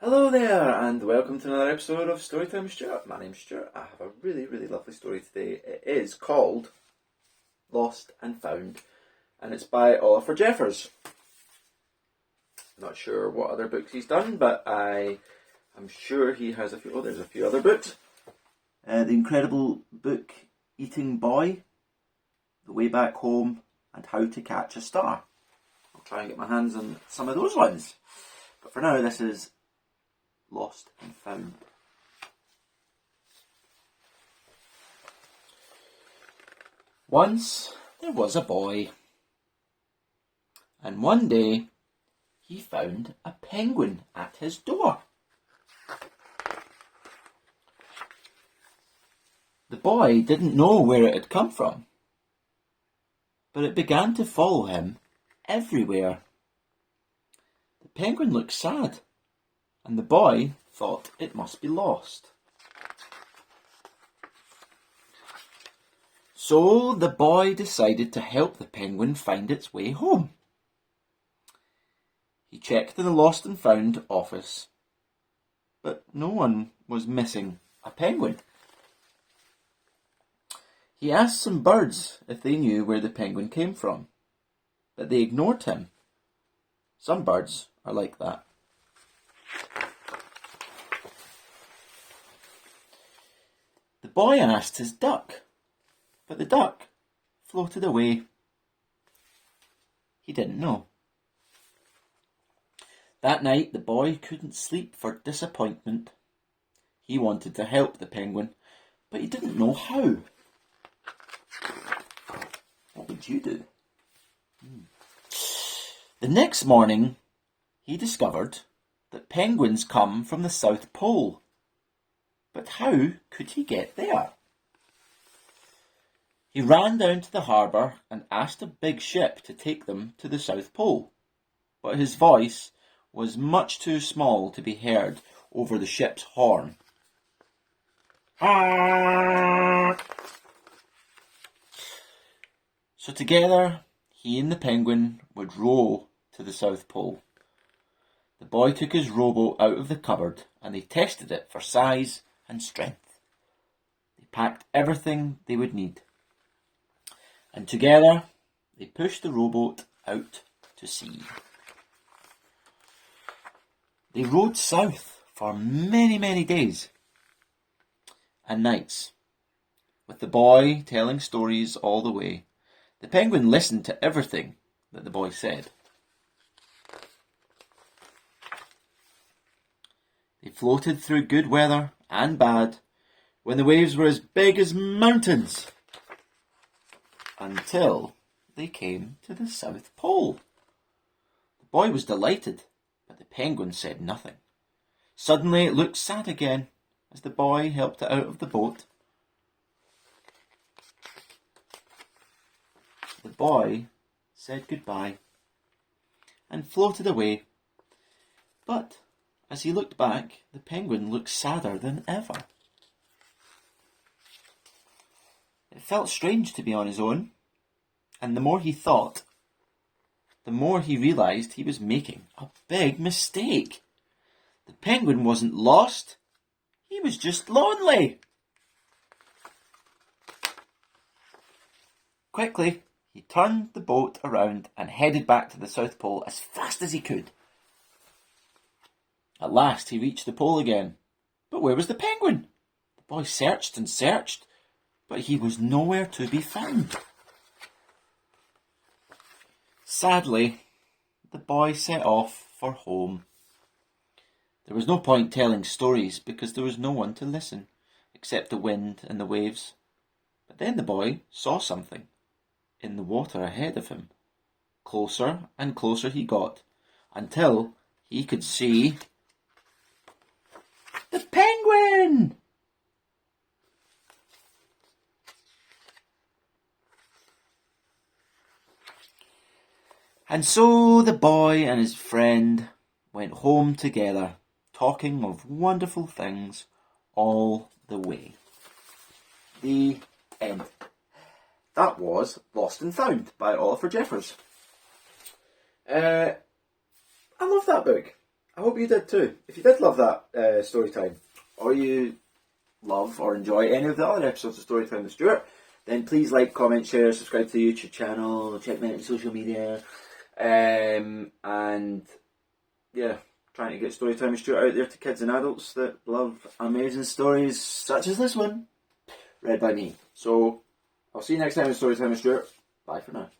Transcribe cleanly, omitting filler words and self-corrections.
Hello there, and welcome to another episode of Storytime with Stuart. My name's Stuart. I have a really, really lovely story today. It is called Lost and Found, and it's by Oliver Jeffers. Not sure what other books he's done, but I am sure he has a few. Oh, there's a few other books. The incredible book Eating Boy, The Way Back Home, and How to Catch a Star. I'll try and get my hands on some of those ones. But for now, this is Lost and Found. Once there was a boy, and one day he found a penguin at his door. The boy didn't know where it had come from, but it began to follow him everywhere. The penguin looked sad, and the boy thought it must be lost. So the boy decided to help the penguin find its way home. He checked in the Lost and Found office, but no one was missing a penguin. He asked some birds if they knew where the penguin came from, but they ignored him. Some birds are like that. The boy asked his duck, but the duck floated away. He didn't know. That night the boy couldn't sleep for disappointment. He wanted to help the penguin, but he didn't know how. What would you do? The next morning he discovered that penguins come from the South Pole. But how could he get there? He ran down to the harbour and asked a big ship to take them to the South Pole, but his voice was much too small to be heard over the ship's horn. So together, he and the penguin would row to the South Pole. The boy took his rowboat out of the cupboard and they tested it for size and strength. They packed everything they would need. And together, they pushed the rowboat out to sea. They rowed south for many, many days and nights, with the boy telling stories all the way. The penguin listened to everything that the boy said. They floated through good weather and bad, when the waves were as big as mountains, until they came to the South Pole. The boy was delighted, but the penguin said nothing. Suddenly it looked sad again as the boy helped it out of the boat. The boy said goodbye and floated away, but as he looked back, the penguin looked sadder than ever. It felt strange to be on his own, and the more he thought, the more he realised he was making a big mistake. The penguin wasn't lost, he was just lonely. Quickly, he turned the boat around and headed back to the South Pole as fast as he could. At last he reached the pole again. But where was the penguin? The boy searched and searched, but he was nowhere to be found. Sadly, the boy set off for home. There was no point telling stories because there was no one to listen, except the wind and the waves. But then the boy saw something in the water ahead of him. Closer and closer he got, until he could see the penguin! And so the boy and his friend went home together, talking of wonderful things all the way. The end. That was Lost and Found by Oliver Jeffers. I love that book. I hope you did too. If you did love that story time, or you love or enjoy any of the other episodes of Storytime with Stuart, then please like, comment, share, subscribe to the YouTube channel, check me out on social media, and yeah, trying to get Storytime with Stuart out there to kids and adults that love amazing stories such as this one, read by me. So I'll see you next time with Storytime with Stuart. Bye for now.